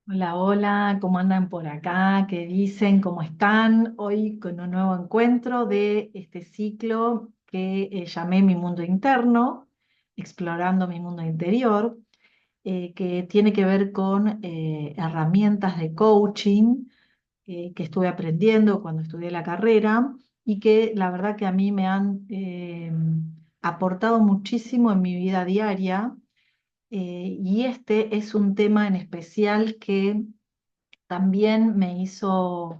Hola, hola, ¿cómo andan por acá? ¿Qué dicen? ¿Cómo están? Hoy con un nuevo encuentro de este ciclo que llamé Mi Mundo Interno, explorando mi mundo interior, que tiene que ver con herramientas de coaching que estuve aprendiendo cuando estudié la carrera y que la verdad que a mí me han aportado muchísimo en mi vida diaria. Y este es un tema en especial que también me hizo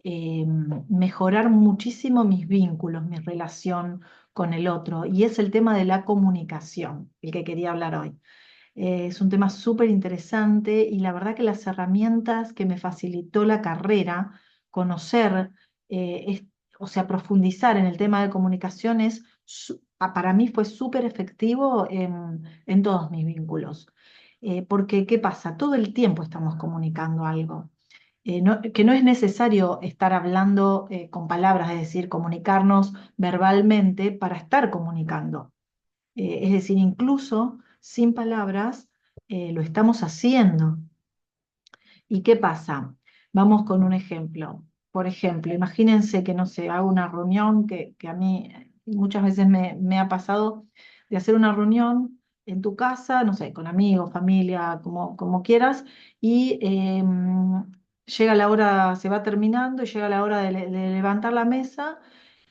mejorar muchísimo mis vínculos, mi relación con el otro, y es el tema de la comunicación, el que quería hablar hoy. Es un tema súper interesante y la verdad que las herramientas que me facilitó la carrera, conocer, es- o sea, profundizar en el tema de comunicación para mí fue súper efectivo en todos mis vínculos. Porque, ¿qué pasa? Todo el tiempo estamos comunicando algo. Que no es necesario estar hablando con palabras, es decir, comunicarnos verbalmente para estar comunicando. Es decir, incluso sin palabras lo estamos haciendo. ¿Y qué pasa? Vamos con un ejemplo. Por ejemplo, imagínense que, no sé, hago una reunión que a mí muchas veces me ha pasado de hacer una reunión en tu casa, no sé, con amigos, familia, como quieras, y llega la hora, se va terminando y llega la hora de levantar la mesa.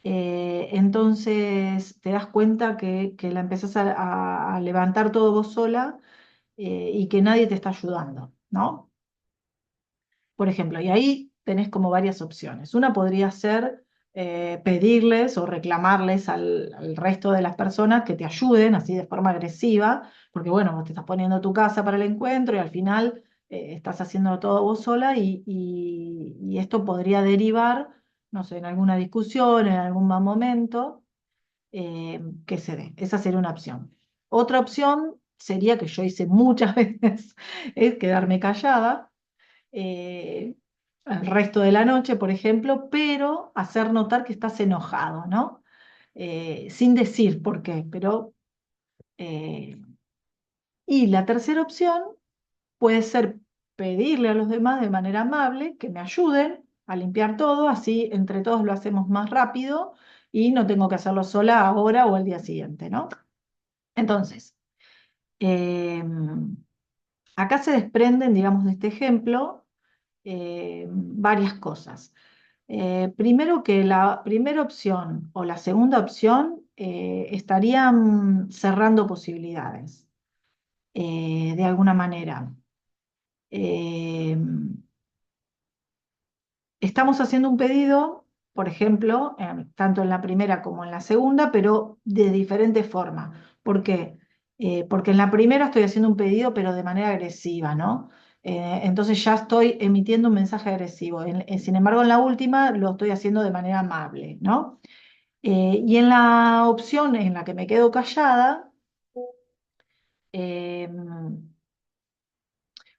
Entonces te das cuenta que la empezás a levantar todo vos sola, y que nadie te está ayudando, ¿no? Por ejemplo, y ahí tenés como varias opciones. Una podría ser pedirles o reclamarles al resto de las personas que te ayuden así de forma agresiva, porque bueno, vos te estás poniendo tu casa para el encuentro y al final estás haciendo todo vos sola y esto podría derivar, no sé, en alguna discusión, en algún mal momento que se dé. Esa sería una opción. Otra opción sería que yo hice muchas veces, es quedarme callada eh, el resto de la noche, por ejemplo, pero hacer notar que estás enojado, ¿no? Sin decir por qué, pero... eh, y la tercera opción puede ser pedirle a los demás de manera amable que me ayuden a limpiar todo, así entre todos lo hacemos más rápido y no tengo que hacerlo sola ahora o el día siguiente, ¿no? Entonces, eh, acá se desprenden, digamos, de este ejemplo, varias cosas. Primero que la primera opción o la segunda opción estarían cerrando posibilidades, de alguna manera. Eh, Estamos haciendo un pedido, por ejemplo, tanto en la primera como en la segunda, pero de diferente forma. ¿Por qué? Porque en la primera estoy haciendo un pedido, pero de manera agresiva, ¿no? Entonces ya estoy emitiendo un mensaje agresivo. Sin embargo, en la última lo estoy haciendo de manera amable, ¿no? Y en la opción en la que me quedo callada, eh,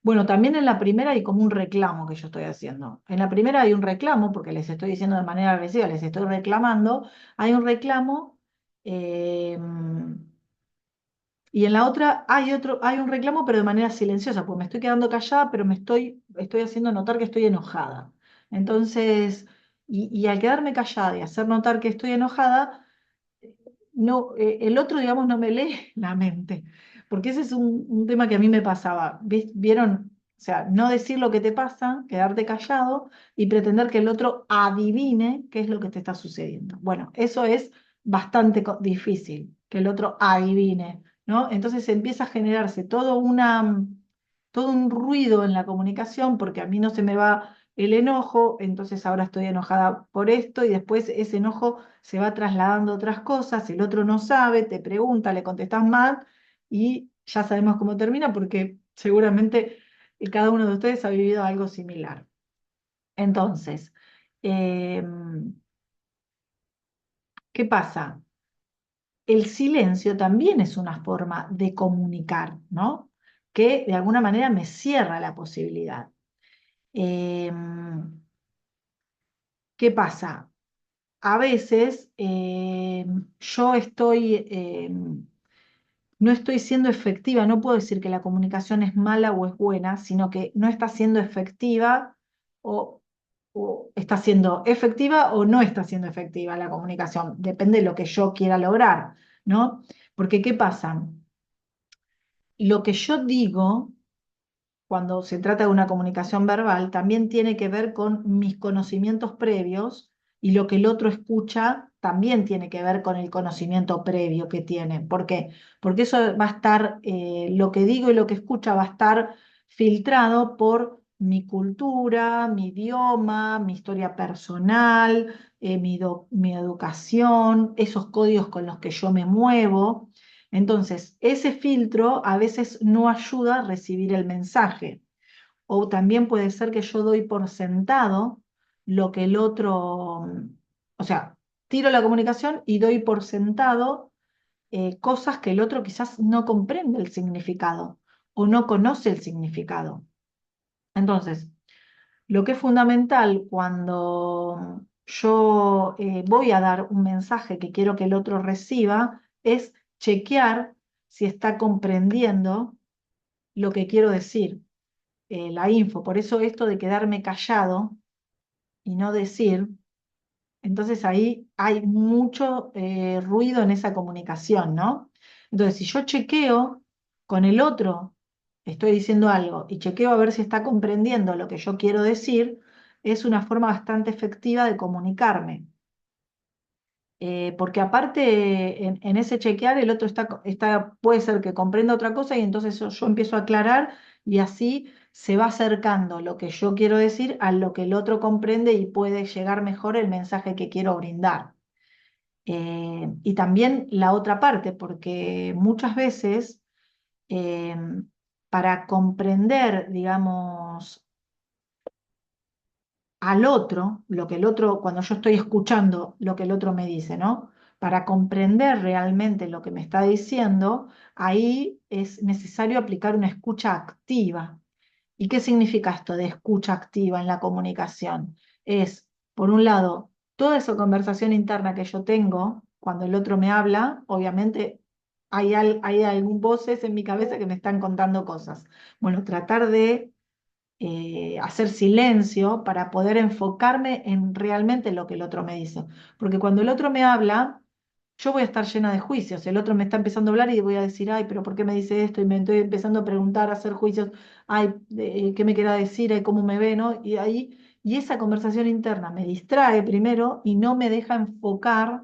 bueno, también en la primera hay como un reclamo que yo estoy haciendo. En la primera hay un reclamo, porque les estoy diciendo de manera agresiva, les estoy reclamando, hay un reclamo, eh, y en la otra hay un reclamo, pero de manera silenciosa, porque me estoy quedando callada, pero estoy haciendo notar que estoy enojada. Entonces, y al quedarme callada y hacer notar que estoy enojada, no, el otro, digamos, no me lee la mente, porque ese es un tema que a mí me pasaba. ¿Vieron? O sea, no decir lo que te pasa, quedarte callado y pretender que el otro adivine qué es lo que te está sucediendo. Bueno, eso es bastante difícil, que el otro adivine, ¿no? Entonces empieza a generarse todo un ruido en la comunicación porque a mí no se me va el enojo, entonces ahora estoy enojada por esto y después ese enojo se va trasladando a otras cosas, el otro no sabe, te pregunta, le contestas mal y ya sabemos cómo termina porque seguramente cada uno de ustedes ha vivido algo similar. Entonces, eh, ¿qué pasa? El silencio también es una forma de comunicar, ¿no? Que de alguna manera me cierra la posibilidad. Eh, ¿Qué pasa? A veces yo estoy no estoy siendo efectiva. No puedo decir que la comunicación es mala o es buena, sino que no está siendo efectiva o, o está siendo efectiva o no está siendo efectiva la comunicación. Depende de lo que yo quiera lograr, ¿no? Porque ¿qué pasa? Lo que yo digo cuando se trata de una comunicación verbal, también tiene que ver con mis conocimientos previos y lo que el otro escucha también tiene que ver con el conocimiento previo que tiene. ¿Por qué? Porque eso va a estar, lo que digo y lo que escucha va a estar filtrado por mi cultura, mi idioma, mi historia personal, mi educación, esos códigos con los que yo me muevo. Entonces, ese filtro a veces no ayuda a recibir el mensaje. O también puede ser que yo doy por sentado lo que el otro, o sea, tiro la comunicación y doy por sentado cosas que el otro quizás no comprende el significado o no conoce el significado. Entonces, lo que es fundamental cuando yo voy a dar un mensaje que quiero que el otro reciba es chequear si está comprendiendo lo que quiero decir, la info. Por eso esto de quedarme callado y no decir, entonces ahí hay mucho ruido en esa comunicación, ¿no? Entonces, si yo chequeo con el otro, estoy diciendo algo, y chequeo a ver si está comprendiendo lo que yo quiero decir, es una forma bastante efectiva de comunicarme. Porque aparte en ese chequear el otro puede ser que comprenda otra cosa y entonces yo empiezo a aclarar y así se va acercando lo que yo quiero decir a lo que el otro comprende y puede llegar mejor el mensaje que quiero brindar. Y también la otra parte, porque muchas veces eh, para comprender, digamos, al otro, lo que el otro, cuando yo estoy escuchando lo que el otro me dice, ¿no? Para comprender realmente lo que me está diciendo, ahí es necesario aplicar una escucha activa. ¿Y qué significa esto de escucha activa en la comunicación? Es, por un lado, toda esa conversación interna que yo tengo cuando el otro me habla, obviamente hay algún voces en mi cabeza que me están contando cosas. Bueno, tratar de hacer silencio para poder enfocarme en realmente lo que el otro me dice. Porque cuando el otro me habla, yo voy a estar llena de juicios. El otro me está empezando a hablar y voy a decir, ay, pero ¿por qué me dice esto? Y me estoy empezando a preguntar, a hacer juicios, ay, ¿qué me quiera decir? Ay, ¿cómo me ve? ¿No? Y esa conversación interna me distrae primero y no me deja enfocar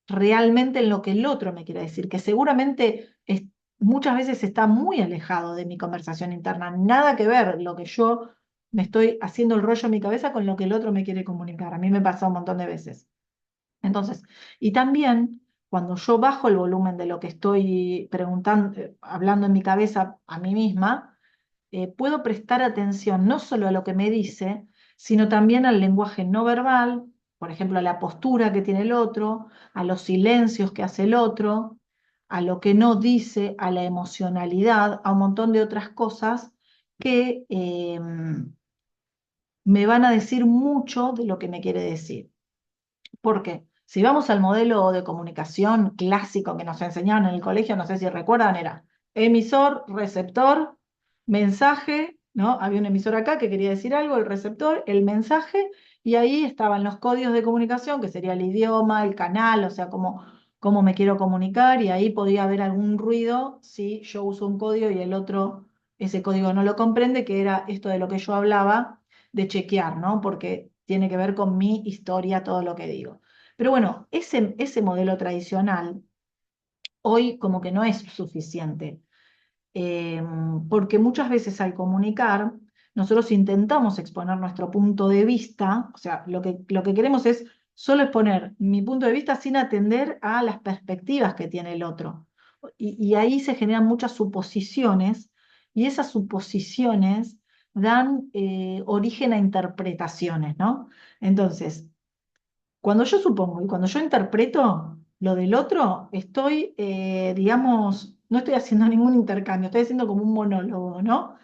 realmente en lo que el otro me quiere decir, que seguramente muchas veces está muy alejado de mi conversación interna, nada que ver lo que yo me estoy haciendo el rollo en mi cabeza con lo que el otro me quiere comunicar. A mí me pasa un montón de veces. Entonces, y también cuando yo bajo el volumen de lo que estoy preguntando, hablando en mi cabeza a mí misma, puedo prestar atención no solo a lo que me dice, sino también al lenguaje no verbal, por ejemplo, a la postura que tiene el otro, a los silencios que hace el otro, a lo que no dice, a la emocionalidad, a un montón de otras cosas que me van a decir mucho de lo que me quiere decir. ¿Por qué? Si vamos al modelo de comunicación clásico que nos enseñaron en el colegio, no sé si recuerdan, era emisor, receptor, mensaje, ¿no? Había un emisor acá que quería decir algo, el receptor, el mensaje, y ahí estaban los códigos de comunicación, que sería el idioma, el canal, o sea, cómo me quiero comunicar, y ahí podía haber algún ruido si yo uso un código y el otro ese código no lo comprende, que era esto de lo que yo hablaba, de chequear, ¿no? Porque tiene que ver con mi historia, todo lo que digo. Pero bueno, ese modelo tradicional hoy como que no es suficiente, eh, porque muchas veces al comunicar, nosotros intentamos exponer nuestro punto de vista, o sea, lo que queremos es solo exponer mi punto de vista sin atender a las perspectivas que tiene el otro. Y ahí se generan muchas suposiciones, y esas suposiciones dan origen a interpretaciones, ¿no? Entonces, cuando yo supongo y cuando yo interpreto lo del otro, estoy, digamos, no estoy haciendo ningún intercambio, estoy haciendo como un monólogo, ¿no?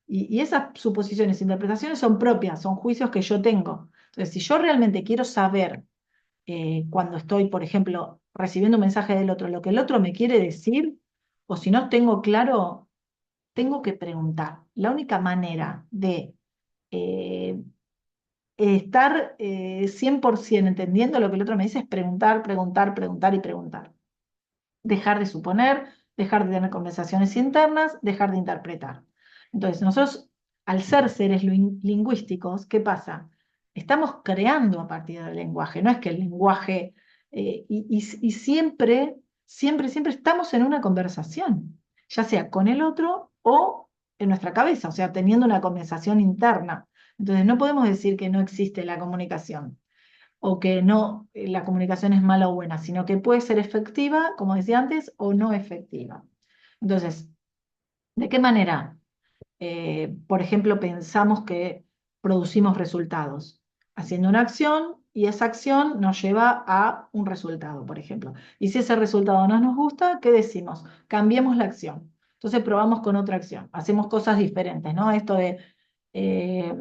Y esas suposiciones, interpretaciones son propias, son juicios que yo tengo. Entonces, si yo realmente quiero saber, cuando estoy, por ejemplo, recibiendo un mensaje del otro, lo que el otro me quiere decir, o si no tengo claro, tengo que preguntar. La única manera de eh, estar 100% entendiendo lo que el otro me dice es preguntar, preguntar, preguntar y preguntar. Dejar de suponer, dejar de tener conversaciones internas, dejar de interpretar. Entonces, nosotros, al ser seres lingüísticos, ¿qué pasa? Estamos creando a partir del lenguaje, no es que el lenguaje, y siempre, siempre, siempre estamos en una conversación, ya sea con el otro o en nuestra cabeza, o sea, teniendo una conversación interna. Entonces, no podemos decir que no existe la comunicación o que no, la comunicación es mala o buena, sino que puede ser efectiva, como decía antes, o no efectiva. Entonces, ¿de qué manera, por ejemplo, pensamos que producimos resultados? Haciendo una acción y esa acción nos lleva a un resultado, por ejemplo. Y si ese resultado no nos gusta, ¿qué decimos? Cambiemos la acción. Entonces probamos con otra acción, hacemos cosas diferentes, ¿no? Esto de eh,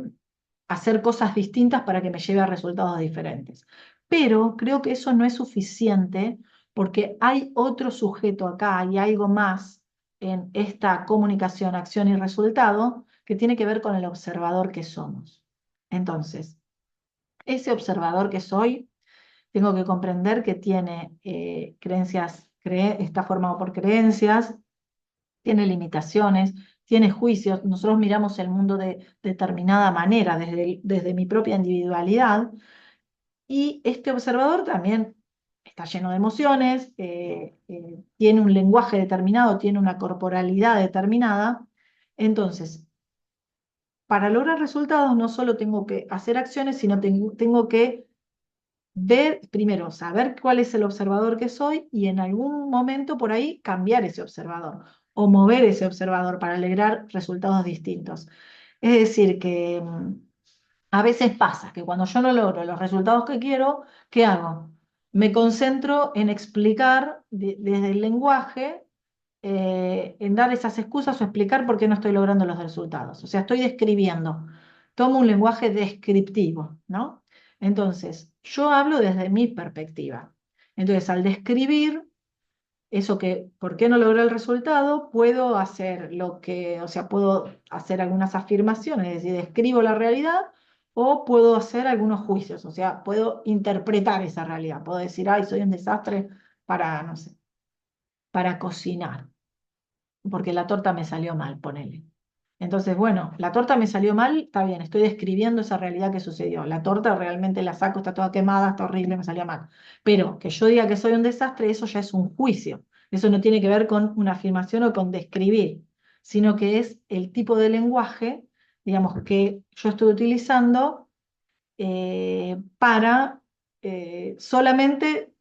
hacer cosas distintas para que me lleve a resultados diferentes. Pero creo que eso no es suficiente porque hay otro sujeto acá, hay algo más en esta comunicación, acción y resultado que tiene que ver con el observador que somos. Entonces, ese observador que soy, tengo que comprender que tiene creencias, está formado por creencias, tiene limitaciones, tiene juicios. Nosotros miramos el mundo de determinada manera, desde mi propia individualidad, y este observador también está lleno de emociones, tiene un lenguaje determinado, tiene una corporalidad determinada. Entonces, para lograr resultados no solo tengo que hacer acciones, sino tengo que ver, primero, saber cuál es el observador que soy y en algún momento por ahí cambiar ese observador o mover ese observador para lograr resultados distintos. Es decir, que a veces pasa que cuando yo no logro los resultados que quiero, ¿qué hago? Me concentro en explicar desde el lenguaje, en dar esas excusas o explicar por qué no estoy logrando los resultados. O sea, estoy describiendo, tomo un lenguaje descriptivo, ¿no? Entonces, yo hablo desde mi perspectiva. Entonces, al describir eso que, ¿por qué no logré el resultado? Puedo hacer lo que, o sea, puedo hacer algunas afirmaciones, es decir, describo la realidad, o puedo hacer algunos juicios, o sea, puedo interpretar esa realidad. Puedo decir, ay, soy un desastre para, no sé, para cocinar porque la torta me salió mal, ponele. Entonces, bueno, la torta me salió mal, está bien, estoy describiendo esa realidad que sucedió. La torta realmente la saco, está toda quemada, está horrible, me salió mal. Pero que yo diga que soy un desastre, eso ya es un juicio. Eso no tiene que ver con una afirmación o con describir, sino que es el tipo de lenguaje, digamos, que yo estoy utilizando para solamente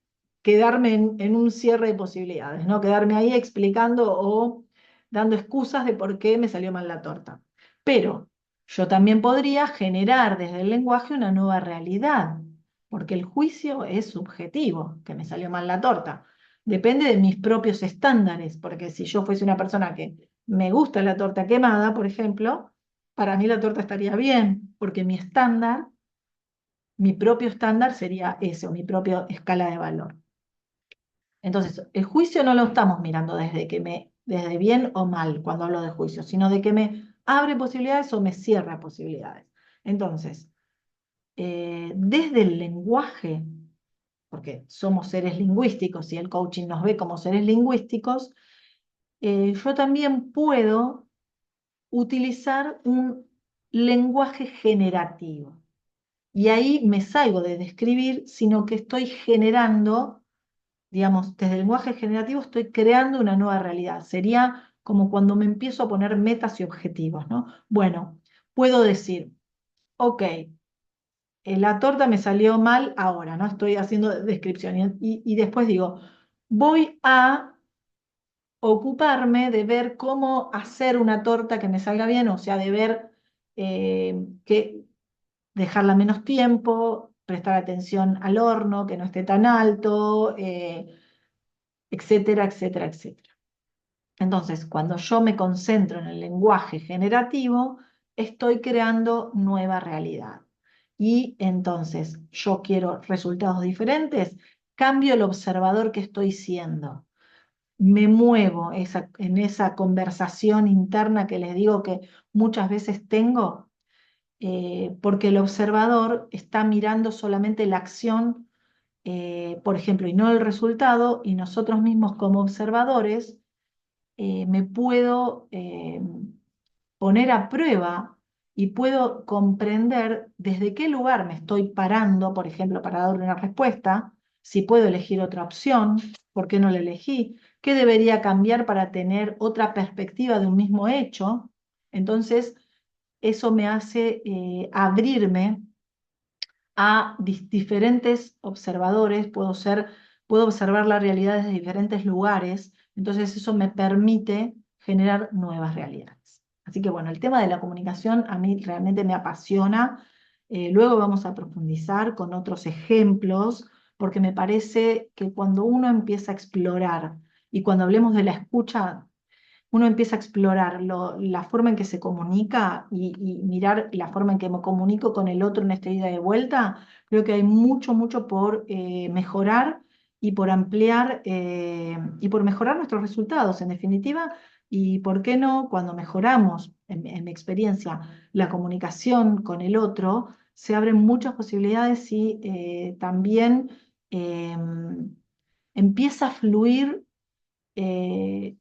quedarme en un cierre de posibilidades, no quedarme ahí explicando o dando excusas de por qué me salió mal la torta. Pero yo también podría generar desde el lenguaje una nueva realidad, porque el juicio es subjetivo, que me salió mal la torta. Depende de mis propios estándares, porque si yo fuese una persona que me gusta la torta quemada, por ejemplo, para mí la torta estaría bien, porque mi propio estándar sería ese, o mi propia escala de valor. Entonces, el juicio no lo estamos mirando desde bien o mal cuando hablo de juicio, sino de que me abre posibilidades o me cierra posibilidades. Entonces, desde el lenguaje, porque somos seres lingüísticos y el coaching nos ve como seres lingüísticos, yo también puedo utilizar un lenguaje generativo. Y ahí me salgo de describir, sino que estoy generando, digamos, desde el lenguaje generativo estoy creando una nueva realidad. Sería como cuando me empiezo a poner metas y objetivos, ¿no? Bueno, puedo decir, ok, la torta me salió mal ahora, ¿no? Estoy haciendo descripción y después digo, voy a ocuparme de ver cómo hacer una torta que me salga bien, o sea, de ver que dejarla menos tiempo, prestar atención al horno, que no esté tan alto, etcétera, etcétera, etcétera. Entonces, cuando yo me concentro en el lenguaje generativo, estoy creando nueva realidad. Y entonces yo quiero resultados diferentes, cambio el observador que estoy siendo. me muevo en esa conversación interna que les digo que muchas veces tengo, porque el observador está mirando solamente la acción, por ejemplo, y no el resultado, y nosotros mismos como observadores me puedo poner a prueba y puedo comprender desde qué lugar me estoy parando, por ejemplo, para dar una respuesta, si puedo elegir otra opción, por qué no la elegí, qué debería cambiar para tener otra perspectiva de un mismo hecho. Entonces, eso me hace abrirme a diferentes observadores, puedo observar la realidad desde diferentes lugares, entonces eso me permite generar nuevas realidades. Así que bueno, el tema de la comunicación a mí realmente me apasiona. Luego vamos a profundizar con otros ejemplos, porque me parece que cuando uno empieza a explorar y cuando hablemos de la escucha, uno empieza a explorar la forma en que se comunica y mirar la forma en que me comunico con el otro en esta ida de vuelta, creo que hay mucho, mucho por mejorar y por ampliar y por mejorar nuestros resultados, en definitiva. Y por qué no, cuando mejoramos, en mi experiencia, la comunicación con el otro, se abren muchas posibilidades y también eh, empieza a fluir eh,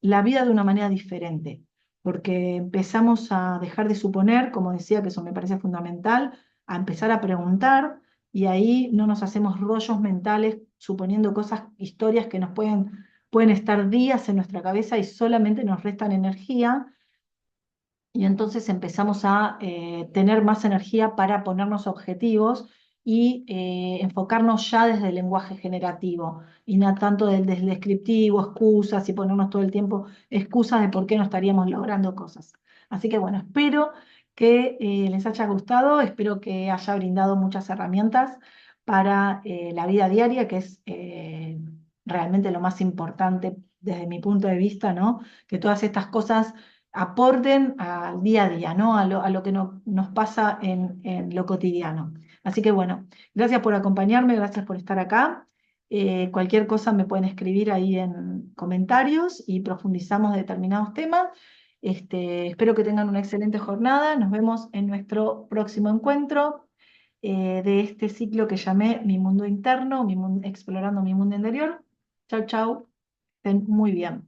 la vida de una manera diferente, porque empezamos a dejar de suponer, como decía, que eso me parece fundamental, a empezar a preguntar y ahí no nos hacemos rollos mentales suponiendo cosas, historias que pueden estar días en nuestra cabeza y solamente nos restan energía y entonces empezamos a tener más energía para ponernos objetivos y enfocarnos ya desde el lenguaje generativo y no tanto desde el descriptivo, excusas y ponernos todo el tiempo excusas de por qué no estaríamos logrando cosas. Así que bueno, espero que les haya gustado, espero que haya brindado muchas herramientas para la vida diaria, que es realmente lo más importante desde mi punto de vista, ¿no? Que todas estas cosas aporten al día a día, ¿no? A lo que nos pasa en lo cotidiano. Así que bueno, gracias por acompañarme, gracias por estar acá. Cualquier cosa me pueden escribir ahí en comentarios y profundizamos determinados temas. Espero que tengan una excelente jornada. Nos vemos en nuestro próximo encuentro de este ciclo que llamé Mi Mundo Interno, explorando mi mundo interior. Chau, chau. Estén muy bien.